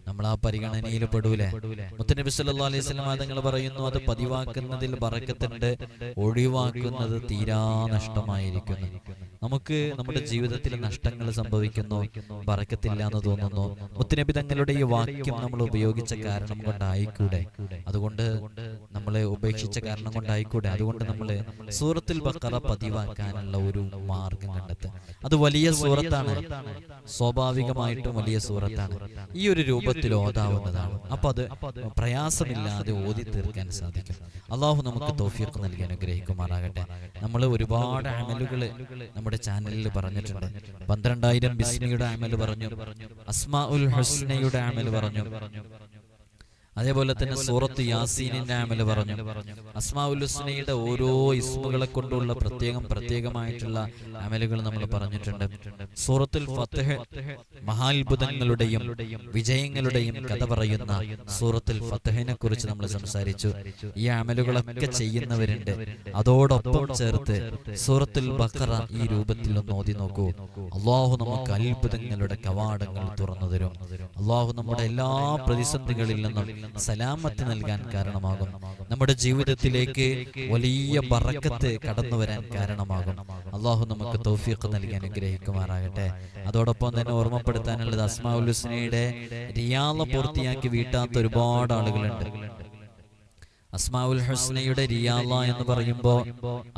നമ്മൾ ആ പരിഗണനയിൽ പെടൂലേ? മുത്തനബി സല്ലല്ലാഹു അലൈഹി വസല്ലം തങ്ങൾ പറയുന്നു, അത് പതിവാക്കുന്നതിൽ ബറക്കത്തുണ്ട്, ഒഴിവാക്കുന്നത് തീരാ നഷ്ടമായിരിക്കുന്നു. നമുക്ക് നമ്മുടെ ജീവിതത്തിൽ നഷ്ടങ്ങൾ സംഭവിക്കുന്നു, ബറക്കത്തില്ല എന്ന് തോന്നുന്നു. മുത്തനബി തങ്ങളുടെ ഈ വാക്യം നമ്മൾ ഉപയോഗിച്ച കാരണം കൊണ്ടായിക്കൂടെ? അതുകൊണ്ട് നമ്മളെ ഉപേക്ഷിച്ച കാരണം കൊണ്ടായിക്കൂടെ? അതുകൊണ്ട് നമ്മൾ സൂറത്തുൽ ബഖറ പതിവാക്കാനുള്ള ഒരു മാർഗം കണ്ടെത്തുക. അത് വലിയ സൂറത്താണ്, സ്വാഭാവികമായിട്ടും വലിയ സൂറത്താണ്. ഈ ഒരു രൂപത്തിൽ ഓതാവുന്നതാണ്. അപ്പൊ അത് പ്രയാസമില്ലാതെ ഓതി തീർക്കാൻ സാധിക്കും. അള്ളാഹു നമുക്ക് തൗഫീഖ് നൽകി അനുഗ്രഹിക്കുമാറാകട്ടെ. നമ്മൾ ഒരുപാട് അമലുകൾ നമ്മുടെ ചാനലിൽ പറഞ്ഞിട്ടുണ്ട്. 12,000 ബിസ്മിയുടെ അമൽ പറഞ്ഞു, അസ്മാഉൽ ഹുസ്നയുടെ അമൽ പറഞ്ഞു, അതേപോലെ തന്നെ സൂറത്ത് യാസീനിന്റെ അമല് പറഞ്ഞു. അസ്മാഉൽ ഹുസ്നയുടെ ഓരോ ഇസ്മുകളെ കൊണ്ടുള്ള പ്രത്യേകമായിട്ടുള്ള അമലുകൾ നമ്മൾ പറഞ്ഞിട്ടുണ്ട്. സൂറത്തുൽ ഫത്ഹ് മഹാത്ഭുതങ്ങളുടെയും വിജയങ്ങളുടെയും കഥ പറയുന്ന സൂറത്തുൽ ഫത്ഹിനെ കുറിച്ച് നമ്മൾ സംസാരിച്ചു. ഈ അമലുകളൊക്കെ ചെയ്യുന്നവരുണ്ട്. അതോടൊപ്പം ചേർത്ത് സൂറത്തുൽ ബഖറ ഈ രൂപത്തിൽ ഒന്ന് ഓതി നോക്കൂ. അള്ളാഹു നമുക്ക് അത്ഭുതങ്ങളുടെ കവാടങ്ങൾ തുറന്നു തരും. അള്ളാഹു നമ്മുടെ എല്ലാ പ്രതിസന്ധികളിൽ നിന്നും സലാമത്ത് നൽകാൻ കാരണമാകും. നമ്മുടെ ജീവിതത്തിലേക്ക് വലിയ ബറക്കത്ത് കടന്നു വരാൻ കാരണമാകും. അള്ളാഹു നമുക്ക് തൗഫീഖ് നൽകി അനുഗ്രഹിക്കുമാറാകട്ടെ. അതോടൊപ്പം തന്നെ ഓർമ്മപ്പെടുത്താനുള്ളത്, അസ്മാഉൽ ഹുസ്നയുടെ റിയാള പൂർത്തിയാക്കി വീട്ടാത്ത ഒരുപാട് ആളുകളുണ്ട്. അസ്മാഉൽ ഹുസ്നയുടെ റിയാള എന്ന് പറയുമ്പോൾ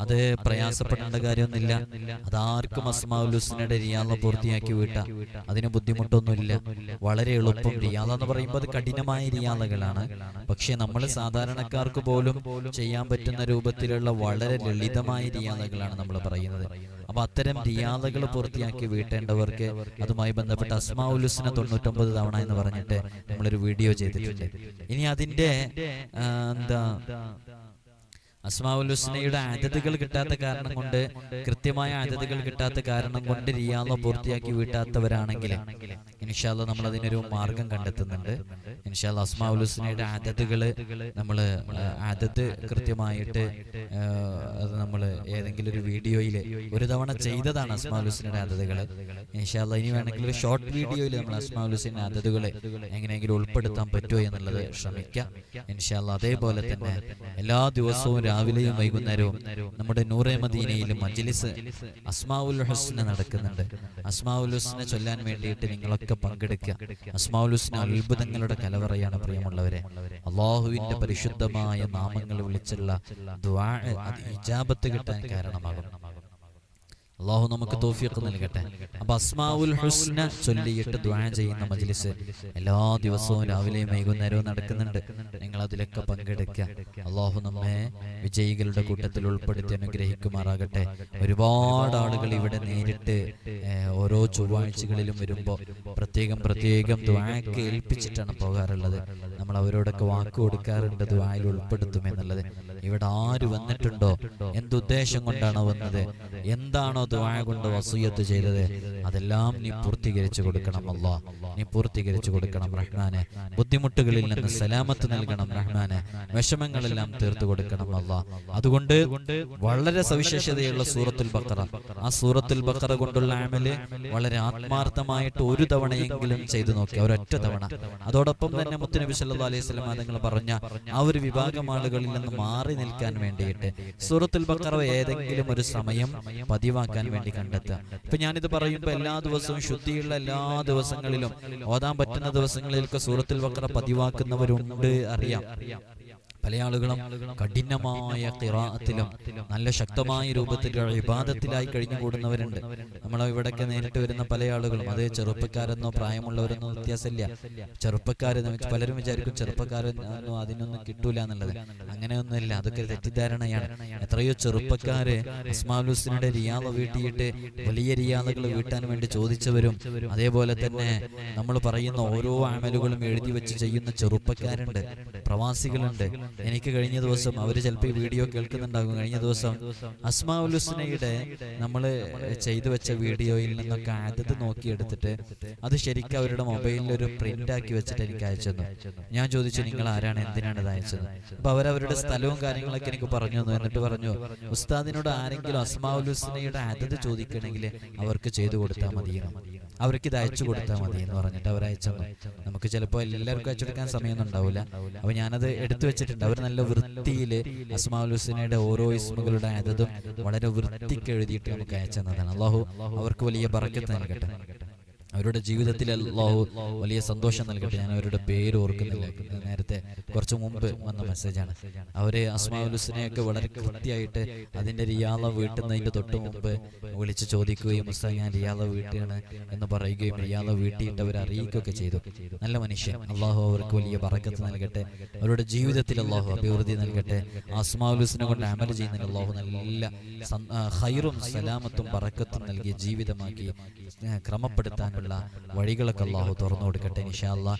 അത് പ്രയാസപ്പെടേണ്ട കാര്യമൊന്നുമില്ല. അതാർക്കും അസ്മാഉൽ ഹുസ്നയുടെ റിയാള പൂർത്തിയാക്കി വീട്ടാം, അതിന് ബുദ്ധിമുട്ടൊന്നുമില്ല. വളരെ എളുപ്പം. റിയാള എന്ന് പറയുമ്പോൾ അത് കഠിനമായ റിയാളകളാണ്. പക്ഷെ നമ്മൾ സാധാരണക്കാർക്ക് പോലും ചെയ്യാൻ പറ്റുന്ന രൂപത്തിലുള്ള വളരെ ലളിതമായ റിയാളകളാണ് നമ്മൾ പറയുന്നത്. അപ്പൊ അത്തരം റിയാളകൾ പൂർത്തിയാക്കി വീട്ടേണ്ടവർക്ക് അതുമായി ബന്ധപ്പെട്ട അസ്മാഉൽ ഹുസ്ന 99 തവണ എന്ന് പറഞ്ഞിട്ട് നമ്മളൊരു വീഡിയോ ചെയ്തിട്ടുണ്ട്. ഇനി അതിന്റെ അസ്മാഉൽ ഹുസ്നയുടെ അദദുകൾ കിട്ടാത്ത കാരണം കൊണ്ട്, കൃത്യമായ അദദുകൾ കിട്ടാത്ത കാരണം കൊണ്ട് റിയാള പൂർത്തിയാക്കി വീട്ടാത്തവരാണെങ്കിൽ ഇൻഷാ അല്ലാഹ് നമ്മൾ അതിനൊരു മാർഗം കണ്ടെത്തുന്നുണ്ട്. ഇൻഷാ അല്ലാഹ് അസ്മാഉൽ ഹുസ്നയുടെ അദദുകൾ നമ്മൾ അദദ് കൃത്യമായിട്ട് അത് നമ്മൾ ഏതെങ്കിലും ഒരു വീഡിയോയിൽ ഒരു തവണ ചെയ്തതാണ് അസ്മാഉൽ ഹുസ്നയുടെ അദദുകൾ. ഇൻഷാ അല്ലാഹ് ഇനി വേണമെങ്കിൽ ഒരു ഷോർട്ട് വീഡിയോയിൽ നമ്മൾ അസ്മാഉൽ ഹുസ്നയുടെ അദദുകൾ എങ്ങനെയെങ്കിലും ഉൾപ്പെടുത്താൻ പറ്റുമോ എന്നുള്ളത് ശ്രമിക്കാം ഇൻഷാ അല്ലാഹ്. അതേപോലെ തന്നെ എല്ലാ ദിവസവും രാവിലെയും വൈകുന്നേരവും നമ്മുടെ നൂറെ മദീനയിലും മജ്ലിസ് അസ്മാഉൽ ഹുസ്ന നടക്കുന്നുണ്ട്. അസ്മാഉൽ ഹുസ്ന ചൊല്ലാൻ വേണ്ടിയിട്ട് നിങ്ങളൊക്കെ പങ്കെടുക്കുക. അസ്മാഉൽ ഹുസ്ന അത്ഭുതങ്ങളുടെ കലവറയാണ് പ്രിയമുള്ളവരെ. അള്ളാഹുവിന്റെ പരിശുദ്ധമായ നാമങ്ങൾ വിളിച്ചുള്ള ദുആ അത് ഇജാബത്ത് കിട്ടാൻ കാരണമാകും. അള്ളാഹു നമുക്ക് തൗഫീഖ് നൽകട്ടെ. അപ്പൊ അസ്മാഉൽ ഹുസ്ന ചൊല്ലിയിട്ട് ദുആ ചെയ്യുന്ന മജ്ലിസ് എല്ലാ ദിവസവും രാവിലെയും വൈകുന്നേരവും നടക്കുന്നുണ്ട്. നിങ്ങൾ അതിലൊക്കെ പങ്കെടുക്കുക. അള്ളാഹു നമ്മെ വിജയികളുടെ കൂട്ടത്തിൽ ഉൾപ്പെടുത്തി അനുഗ്രഹിക്കുമാറാകട്ടെ. ഒരുപാട് ആളുകൾ ഇവിടെ നേരിട്ട് ഓരോ ചൊവ്വാഴ്ചകളിലും വരുമ്പോൾ പ്രത്യേകം ദുആക്ക് ഏൽപ്പിച്ചിട്ടാണ് പോകാറുള്ളത്. നമ്മൾ അവരോടൊക്കെ വാക്ക് കൊടുക്കാറുണ്ട്, ദുആയിൽ ഉൾപ്പെടുത്തുമെന്നുള്ളത്. ഇവിടെ ആര് വന്നിട്ടുണ്ടോ, എന്തുദ്ദേശം കൊണ്ടാണോ വന്നത്, എന്താണോ ദുആ കൊണ്ട് വസിയത്ത് ചെയ്തത്, അതെല്ലാം നീ പൂർത്തീകരിച്ചു കൊടുക്കണം. അല്ലാഹ് നീ പൂർത്തീകരിച്ചു കൊടുക്കണം റഹ്മാനെ. ബുദ്ധിമുട്ടുകളിൽ നിന്ന് സലാമത്ത് നൽകണം റഹ്മാനെ. വിഷമങ്ങളെല്ലാം തീർത്തു കൊടുക്കണം അല്ലാഹ്. അതുകൊണ്ട് വളരെ സവിശേഷതയുള്ള സൂറത്തുൽ ബഖറ, ആ സൂറത്തുൽ ബഖറ കൊണ്ടുള്ള അമല് വളരെ ആത്മാർത്ഥമായിട്ട് ഒരു തവണയെങ്കിലും ചെയ്തു നോക്കുക, ഒരൊറ്റ തവണ. അതോടൊപ്പം തന്നെ മുത്തുനബി സല്ലല്ലാഹു അലൈഹി വസല്ലം തങ്ങൾ പറഞ്ഞ ആ ഒരു വിഭാഗം ആളുകളിൽ നിന്ന് മാറി നിൽക്കാൻ വേണ്ടിയിട്ട് സൂറത്തുൽ ബഖറ ഏതെങ്കിലും ഒരു സമയം പതിവാക്കാൻ വേണ്ടി കണ്ടെത്തുക. ഇപ്പൊ ഞാനിത് പറയുമ്പോൾ എല്ലാ ദിവസവും ശുദ്ധിയുള്ള എല്ലാ ദിവസങ്ങളിലും ഓതാൻ പറ്റുന്ന ദിവസങ്ങളിലൊക്കെ സൂറത്തുൽ ബഖറ പതിവാക്കുന്നവരുണ്ട്, അറിയാം. പല ആളുകളും കഠിനമായ ഖിറാഅത്തിലും നല്ല ശക്തമായ രൂപത്തിൽ ഇബാദത്തിലായി കഴിഞ്ഞുകൂടുന്നവരുണ്ട്. നമ്മളെ ഇവിടൊക്കെ നേരിട്ട് വരുന്ന പല ആളുകളും, അത് ചെറുപ്പക്കാരെന്നോ പ്രായമുള്ളവരെന്നോ വ്യത്യാസമില്ല. ചെറുപ്പക്കാരെന്ന് വെച്ചാൽ പലരും വിചാരിക്കും ചെറുപ്പക്കാരെന്നോ അതിനൊന്നും കിട്ടൂല എന്നുള്ളത്. അങ്ങനെയൊന്നുമില്ല, അതൊക്കെ തെറ്റിദ്ധാരണയാണ്. എത്രയോ ചെറുപ്പക്കാര് അസ്മാഉൽ ഹുസ്നയുടെ റിയാള വീട്ടിയിട്ട് വലിയ റിയാളകൾ വീട്ടാൻ വേണ്ടി ചോദിച്ചവരും, അതേപോലെ തന്നെ നമ്മൾ പറയുന്ന ഓരോ അമലുകളും എഴുതി വെച്ച് ചെയ്യുന്ന ചെറുപ്പക്കാരുണ്ട്, പ്രവാസികളുണ്ട്. എനിക്ക് കഴിഞ്ഞ ദിവസം അവർ ചിലപ്പോൾ ഈ വീഡിയോ കേൾക്കുന്നുണ്ടാകും. കഴിഞ്ഞ ദിവസം അസ്മാഉൽ ഹുസ്നയുടെ നമ്മൾ ചെയ്തു വെച്ച വീഡിയോയിൽ നിന്നൊക്കെ അതത് നോക്കിയെടുത്തിട്ട് അത് ശരിക്കും അവരുടെ മൊബൈലിൽ ഒരു പ്രിന്റ് ആക്കി വെച്ചിട്ട് എനിക്ക് അയച്ചു തന്നു. ഞാൻ ചോദിച്ചു, നിങ്ങൾ ആരാണ്, എന്തിനാണ് ഇത് അയച്ചത്? അപ്പൊ അവരവരുടെ സ്ഥലവും കാര്യങ്ങളൊക്കെ എനിക്ക് പറഞ്ഞു തന്നു. എന്നിട്ട് പറഞ്ഞു, ഉസ്താദിനോട് ആരെങ്കിലും അസ്മാഉൽ ഹുസ്നയുടെ അതത് ചോദിക്കണമെങ്കിൽ അവർക്ക് ചെയ്തു കൊടുത്താൽ മതിയെന്ന്, അവർക്ക് ഇത് അയച്ചു കൊടുത്താൽ മതി എന്ന് പറഞ്ഞിട്ട് അവർ അയച്ചു തന്നു. നമുക്ക് ചിലപ്പോൾ എല്ലാവർക്കും അയച്ചെടുക്കാൻ സമയമൊന്നും ഉണ്ടാവില്ല. അപ്പൊ ഞാനത് എടുത്തു വെച്ചിട്ടുണ്ട്. അവർ നല്ല വൃത്തിയിൽ അസ്മാഉൽ ഹുസ്നയുടെ ഓരോ ഇസ്മുകളുടെ അതതും വളരെ വൃത്തിക്ക് എഴുതിയിട്ട് നമുക്ക് അയച്ചു തന്നതാണ്. അല്ലാഹു അവർക്ക് വലിയ ബറക്കത്ത് നൽകട്ടെ, അവരുടെ ജീവിതത്തിൽ അല്ലാഹു വലിയ സന്തോഷം നൽകട്ടെ. ഞാൻ അവരുടെ പേര് ഓർക്കുന്നില്ല, നേരത്തെ കുറച്ചു മുമ്പ് വന്ന മെസ്സേജാണ്. അവര് അസ്മാഉൽ ഹുസ്നയൊക്കെ വളരെ കൃത്യമായിട്ട് അതിന്റെ റിയാള വീട്ടുന്നതിന്റെ തൊട്ട് മുമ്പ് വിളിച്ച് ചോദിക്കുകയും ഉസ്താദ് ഞാൻ റിയാള വീട്ടിയാണ് എന്ന് പറയുകയും റിയാള വീട്ടിയിട്ട് അവർ അറിയിക്കുകയൊക്കെ ചെയ്തു. നല്ല മനുഷ്യൻ. അല്ലാഹു അവർക്ക് വലിയ ബറക്കത്ത് നൽകട്ടെ, അവരുടെ ജീവിതത്തിൽ അല്ലാഹു അഭിവൃദ്ധി നൽകട്ടെ. അസ്മാഉൽ ഹുസ്ന കൊണ്ട് അമൽ ചെയ്യുന്നതിന് അല്ലാഹു നല്ല ഖൈറും സലാമത്തും ബറക്കത്തും നൽകിയ ജീവിതമാക്കി ക്രമപ്പെടുത്താനുള്ള വഴികളൊക്കെ അല്ലാഹു തുറന്നു കൊടുക്കട്ടെ ഇൻഷാ അല്ലാഹ്.